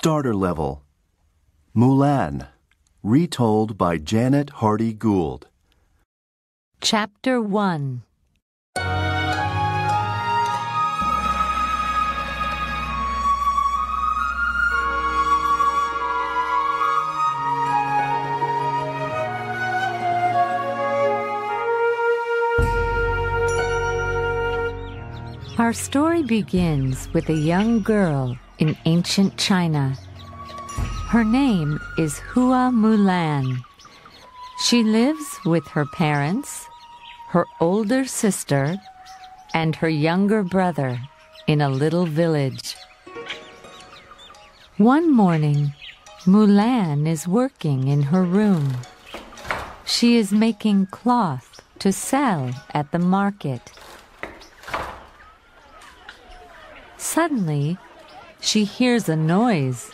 Starter Level. Mulan, retold by Janet Hardy Gould. Chapter 1. Our story begins with a young girl in ancient China. Her name is Hua Mulan. She lives with her parents, her older sister, and her younger brother in a little village. One morning, Mulan is working in her room. She is making cloth to sell at the market. Suddenly, she hears a noise.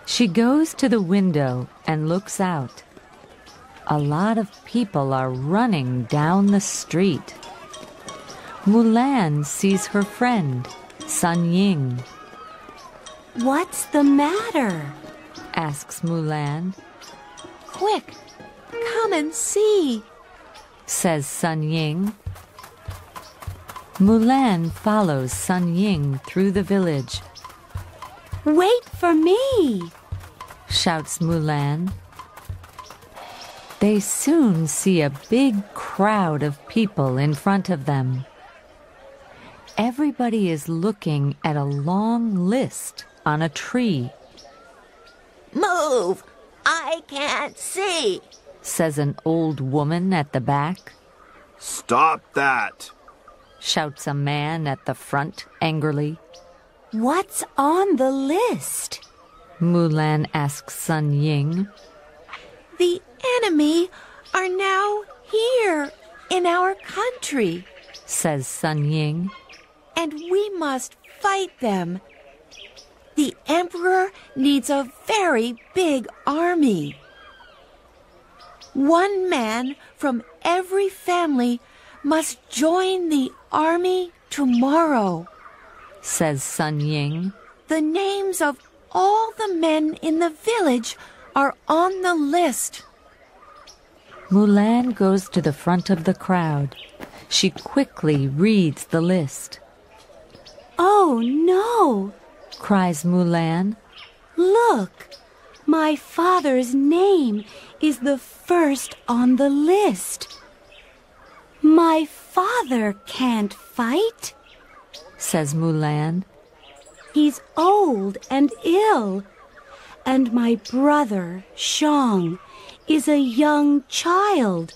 She goes to the window and looks out. A lot of people are running down the street. Mulan sees her friend, Sun Ying. "What's the matter?" asks Mulan. "Quick, come and see," says Sun Ying. Mulan follows Sun Ying through the village. "Wait for me," shouts Mulan. They soon see a big crowd of people in front of them. Everybody is looking at a long list on a tree. "Move! I can't see," says an old woman at the back. Stop that! Shouts a man at the front angrily. "What's on the list?" Mulan asks Sun Ying. "The enemy are now here in our country," says Sun Ying. "and we must fight them. The emperor needs a very big army. One man from every family must join the army tomorrow," says Sun Ying. "The names of all the men in the village are on the list." Mulan goes to the front of the crowd. She quickly reads the list. "Oh no!" cries Mulan. "Look, my father's name is the first on the list. My father can't fight," says Mulan. "He's old and ill, and my brother, Shang, is a young child.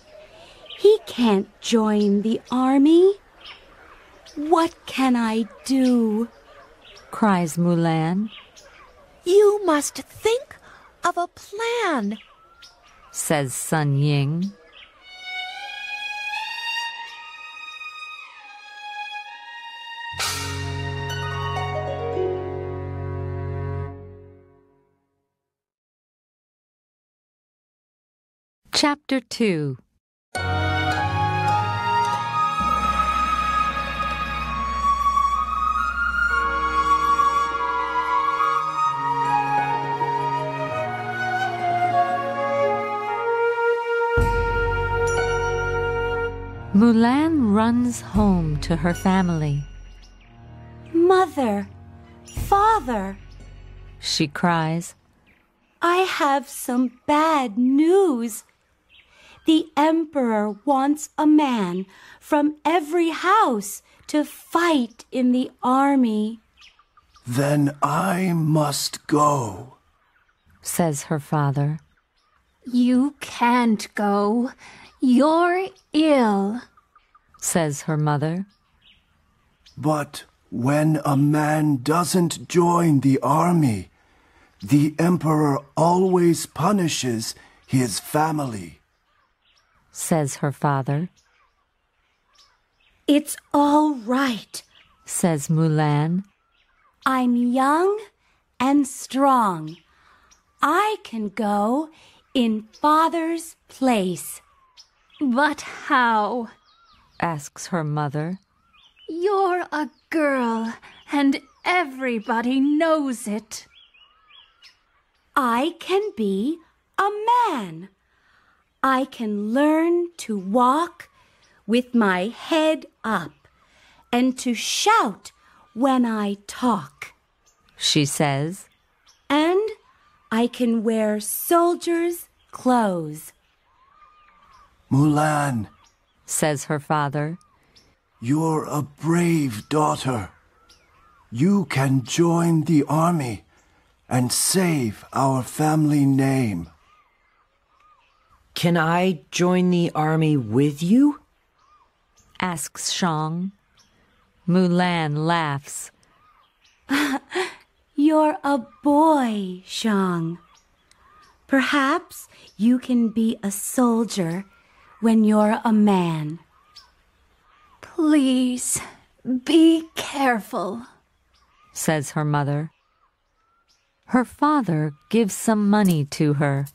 He can't join the army. What can I do?" cries Mulan. "You must think of a plan," says Sun Ying. Chapter 2. Mulan runs home to her family. "Mother, father," she cries. "I have some bad news. The emperor wants a man from every house to fight in the army." Then I must go, says her father. "You can't go. You're ill," says her mother. But when a man doesn't join the army, the emperor always punishes his family, says her father. "It's all right," says Mulan. "I'm young and strong. I can go in father's place." "But how?" asks her mother. "You're a girl, and everybody knows it." I can be a man. I can learn to walk with my head up and to shout when I talk, she says. And I can wear soldiers' clothes. Mulan, says her father. you're a brave daughter. You can join the army and save our family name. Can I join the army with you? Asks Shang. Mulan laughs. You're a boy, Shang. Perhaps you can be a soldier when you're a man. Please, be careful, says her mother. Her father gives some money to her.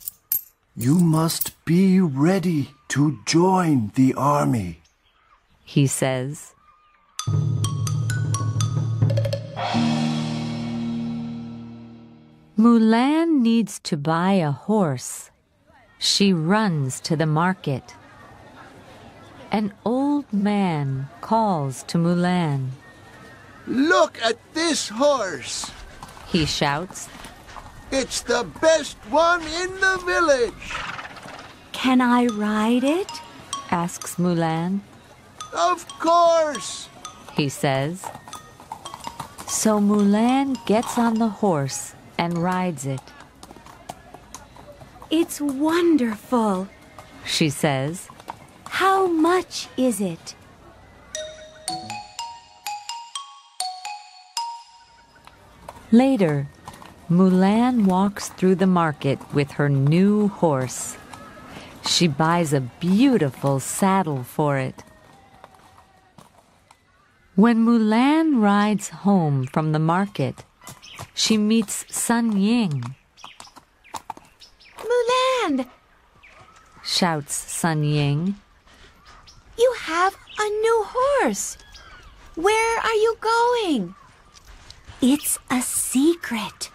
You must be ready to join the army, he says. Mulan needs to buy a horse. She runs to the market. An old man calls to Mulan. Look at this horse. He shouts. It's the best one in the village. Can I ride it? Asks Mulan. Of course, he says. So Mulan gets on the horse and rides it. It's wonderful, she says. How much is it? Later, Mulan walks through the market with her new horse. She buys a beautiful saddle for it. When Mulan rides home from the market, she meets Sun Ying. Mulan, shouts Sun Ying. you have a new horse. Where are you going? It's a secret,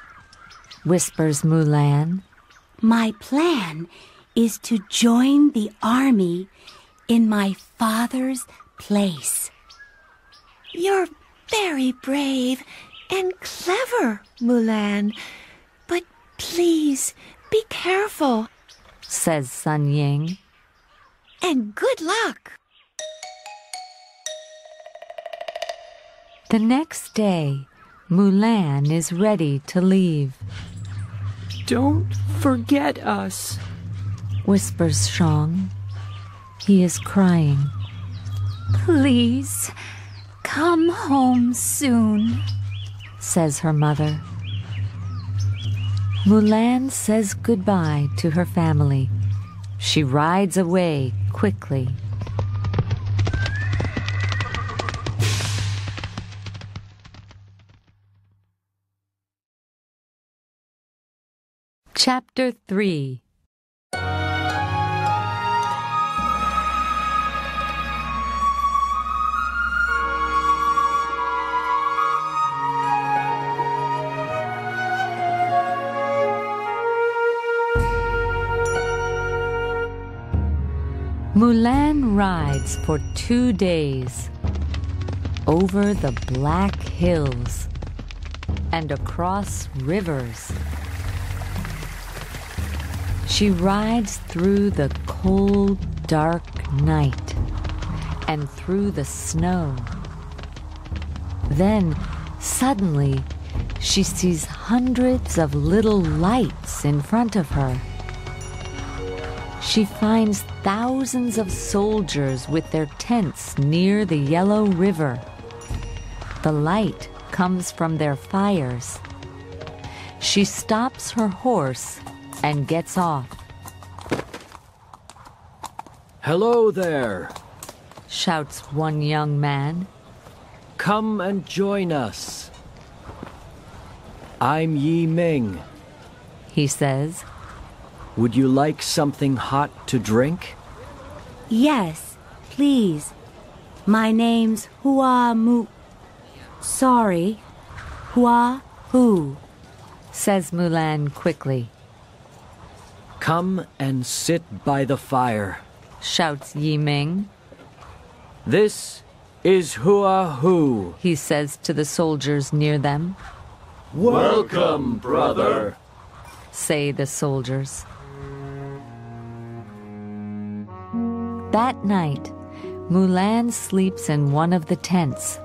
whispers Mulan. My plan is to join the army in my father's place. You're very brave and clever, Mulan. But please be careful. Says Sun Ying. And good luck. The next day, Mulan is ready to leave. Don't forget us, whispers Shang. He is crying. Please, come home soon, says her mother. Mulan says goodbye to her family. She rides away quickly. Chapter 3. Mulan rides for 2 days over the black hills and across rivers. She rides through the cold, dark night and through the snow. Then, suddenly, she sees hundreds of little lights in front of her. She finds thousands of soldiers with their tents near the Yellow River. The light comes from their fires. She stops her horse and gets off. Hello there, shouts one young man. Come and join us. I'm Yi Ming, he says. Would you like something hot to drink? Yes, please. My name's Hua Hu, says Mulan quickly. Come and sit by the fire, shouts Yi Ming. This is Hua Hu, He says to the soldiers near them. Welcome, brother, say the soldiers. That night, Mulan sleeps in one of the tents.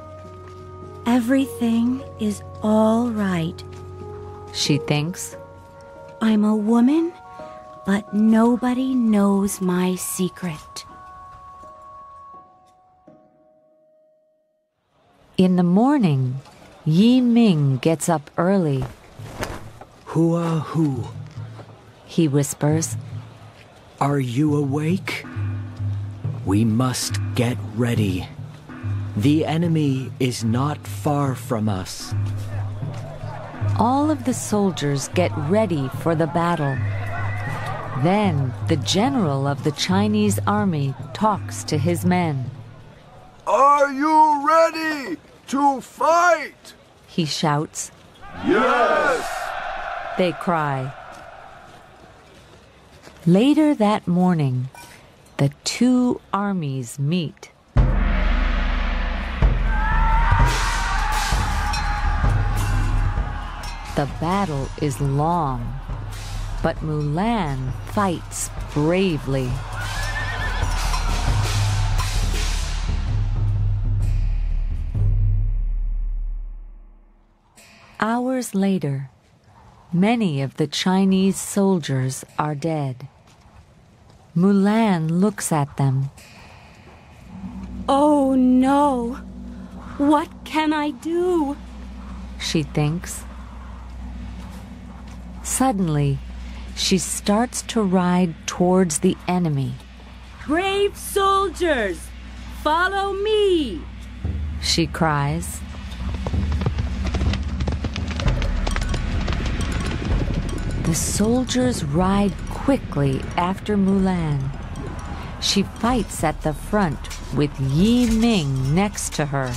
Everything is all right. She thinks. I'm a woman, but nobody knows my secret. In the morning, Yi Ming gets up early. Hua Hu, He whispers. are you awake? We must get ready. The enemy is not far from us. All of the soldiers get ready for the battle. Then the general of the Chinese army talks to his men. Are you ready to fight? He shouts. Yes! They cry. Later that morning, the two armies meet. The battle is long, but Mulan fights bravely. Hours later, many of the Chinese soldiers are dead. Mulan looks at them. Oh no! What can I do? She thinks. Suddenly, she starts to ride towards the enemy. Brave soldiers, follow me! She cries. The soldiers ride quickly after Mulan. She fights at the front with Yi Ming next to her.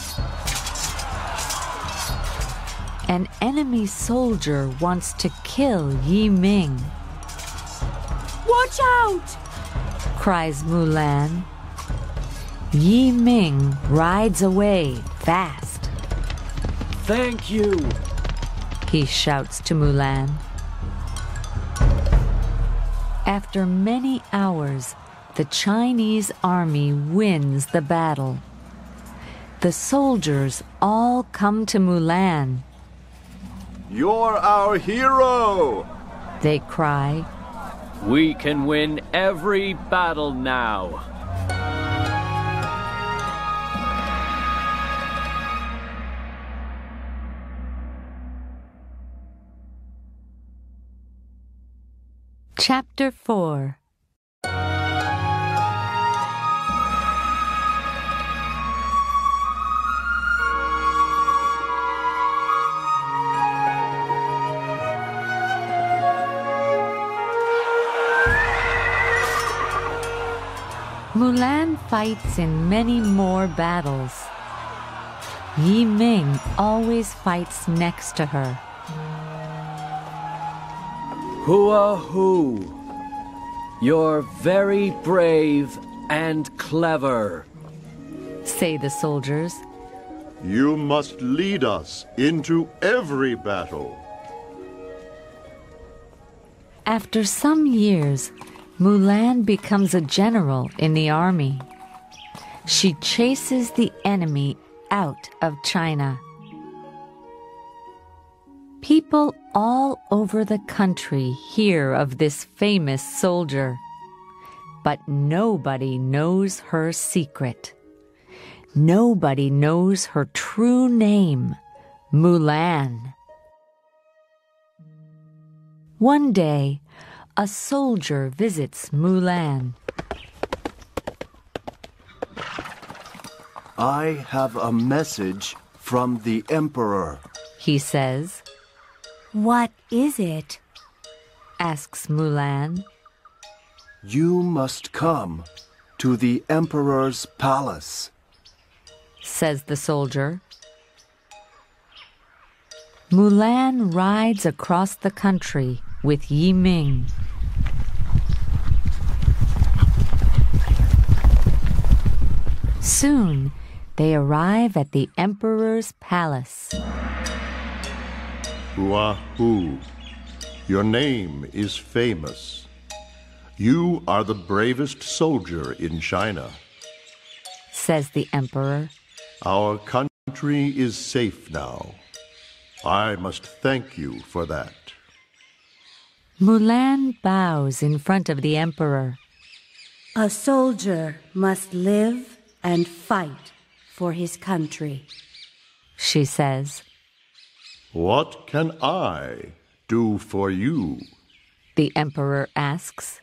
An enemy soldier wants to kill Yi Ming. Watch out! Cries Mulan. Yi Ming rides away fast. Thank you, He shouts to Mulan. After many hours, the Chinese army wins the battle. The soldiers all come to Mulan. You're our hero! They cry. We can win every battle now. Chapter 4. Mulan fights in many more battles. Yi Ming always fights next to her. Hua Hu, you're very brave and clever, Say the soldiers. You must lead us into every battle. After some years, Mulan becomes a general in the army. She chases the enemy out of China. People all over the country hear of this famous soldier, but nobody knows her secret. Nobody knows her true name, Mulan. One day, a soldier visits Mulan. I have a message from the Emperor. He says. What is it? Asks Mulan. You must come to the Emperor's palace, Says the soldier. Mulan rides across the country with Yi Ming. Soon, they arrive at the emperor's palace. Hua-hu, your name is famous. You are the bravest soldier in China. Says the emperor. Our country is safe now. I must thank you for that. Mulan bows in front of the emperor. A soldier must live and fight for his country, she says. What can I do for you? The emperor asks.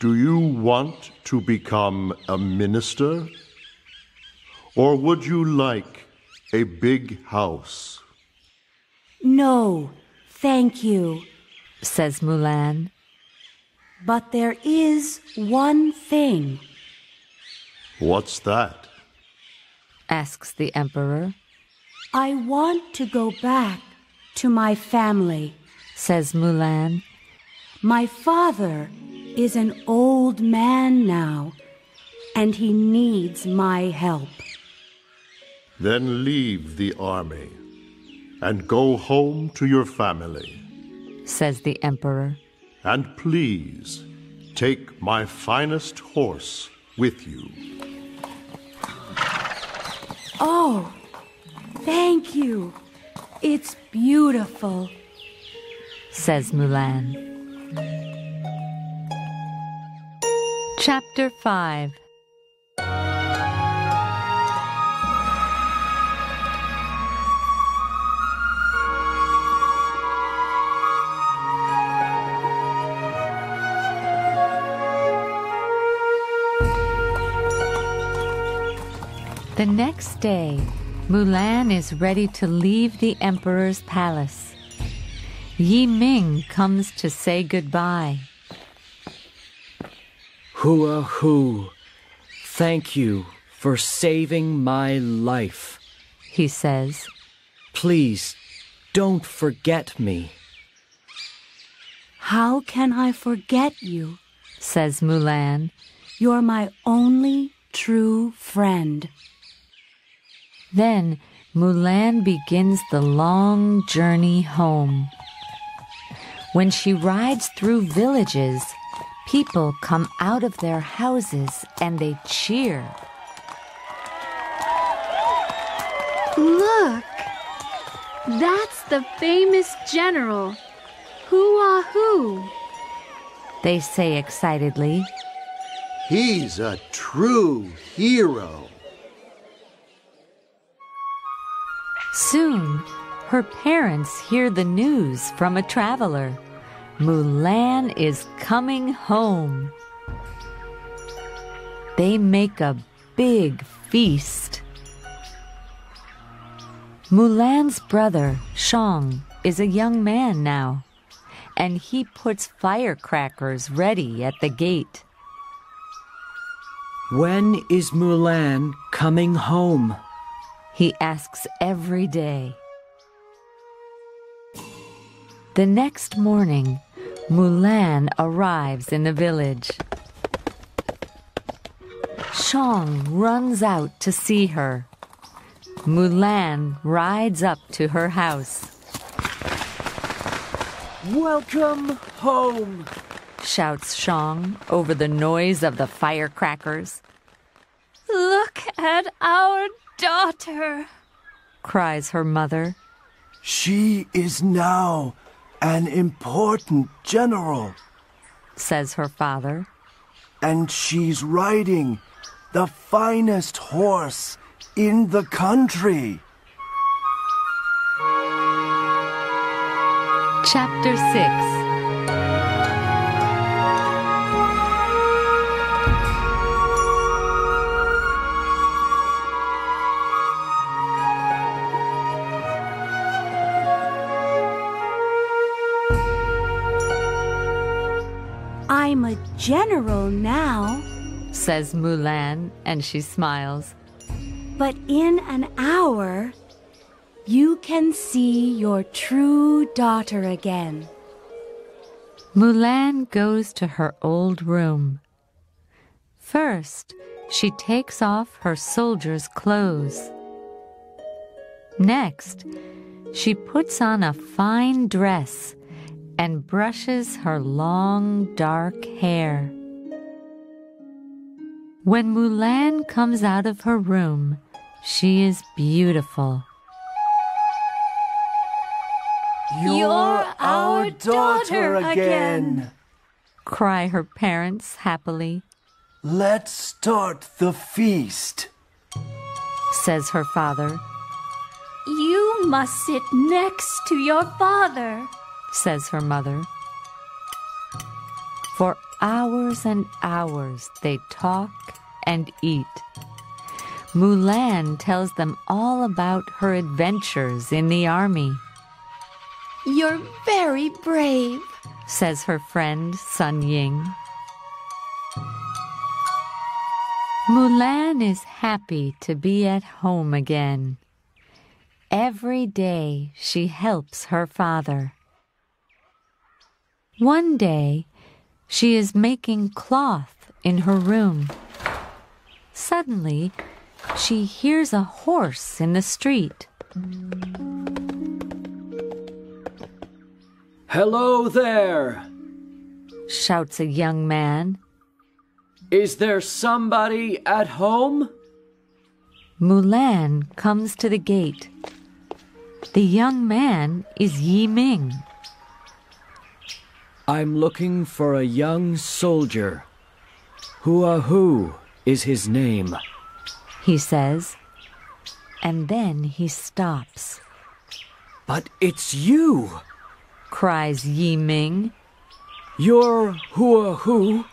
Do you want to become a minister? Or would you like a big house? No, thank you, says Mulan. but there is one thing. What's that? Asks the emperor. I want to go back to my family, Says Mulan. My father is an old man now, and he needs my help. Then leave the army and go home to your family. Says the emperor. And please take my finest horse with you. Oh, thank you. It's beautiful, Says Mulan. Chapter 5. The next day, Mulan is ready to leave the emperor's palace. Yi Ming comes to say goodbye. Hua-hu, thank you for saving my life. He says. Please, don't forget me. How can I forget you? Says Mulan. You're my only true friend. Then Mulan begins the long journey home. When she rides through villages, people come out of their houses and they cheer. Look! That's the famous general, Hua-hu. They say excitedly. He's a true hero. Soon, her parents hear the news from a traveler. Mulan is coming home. They make a big feast. Mulan's brother, Shang, is a young man now, and he puts firecrackers ready at the gate. When is Mulan coming home? He asks every day. The next morning, Mulan arrives in the village. Shang runs out to see her. Mulan rides up to her house. Welcome home, Shouts Shang over the noise of the firecrackers. Look at our daughter, Cries her mother. She is now an important general, Says her father. and she's riding the finest horse in the country. Chapter 6. I'm a general now, Says Mulan, and she smiles. but in an hour, you can see your true daughter again. Mulan goes to her old room. First, She takes off her soldier's clothes. Next, she puts on a fine dress and brushes her long, dark hair. When Mulan comes out of her room, she is beautiful. You're our daughter again, cry her parents happily. Let's start the feast, says her father. You must sit next to your father, says her mother. For hours and hours they talk and eat. Mulan tells them all about her adventures in the army. You're very brave, says her friend Sun Ying. Mulan is happy to be at home again. Every day she helps her father. One day, she is making cloth in her room. Suddenly, she hears a horse in the street. Hello there, shouts a young man. Is there somebody at home? Mulan comes to the gate. The young man is Yi Ming. I'm looking for a young soldier. Who is his name, he says, and then he stops. But it's you, cries Yi Ming. You're who,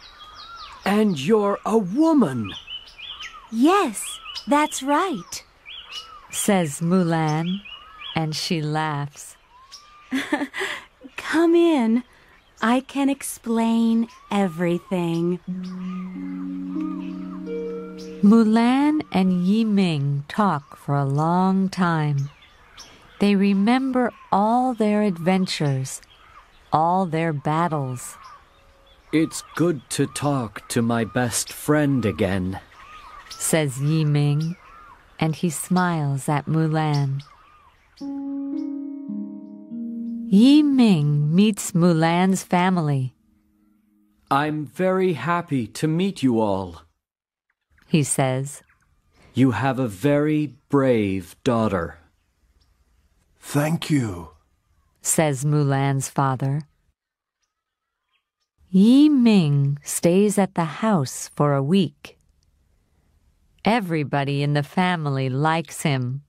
and you're a woman. Yes, that's right, says Mulan, and she laughs. Come in. I can explain everything. Mulan and Yi Ming talk for a long time. They remember all their adventures, all their battles. It's good to talk to my best friend again, says Yi Ming, and he smiles at Mulan. Yi Ming meets Mulan's family. I'm very happy to meet you all, he says. You have a very brave daughter. Thank you, says Mulan's father. Yi Ming stays at the house for a week. Everybody in the family likes him.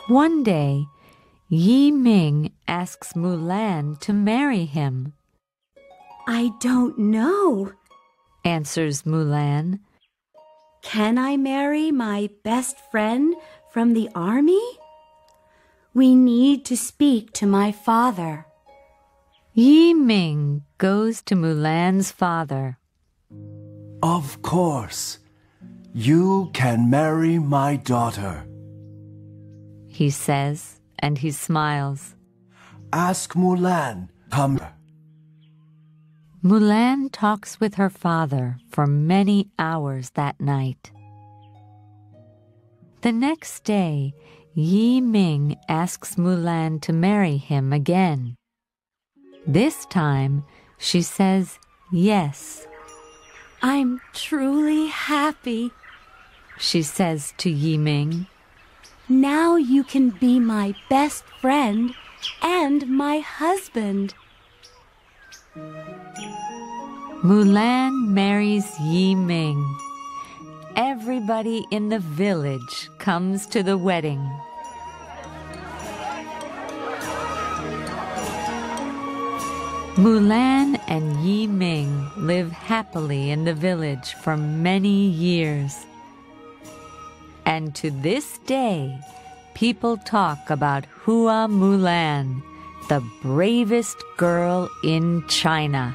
One day, Yi Ming asks Mulan to marry him. I don't know, answers Mulan. Can I marry my best friend from the army? We need to speak to my father. Yi Ming goes to Mulan's father. Of course. You can marry my daughter, he says, and he smiles. Ask Mulan. Come. Mulan talks with her father for many hours that night. The next day, Yi Ming asks Mulan to marry him again. This time, she says yes. I'm truly happy, she says to Yi Ming. Now you can be my best friend and my husband. Mulan marries Yi Ming. Everybody in the village comes to the wedding. Mulan and Yi Ming live happily in the village for many years. And to this day, people talk about Hua Mulan, the bravest girl in China.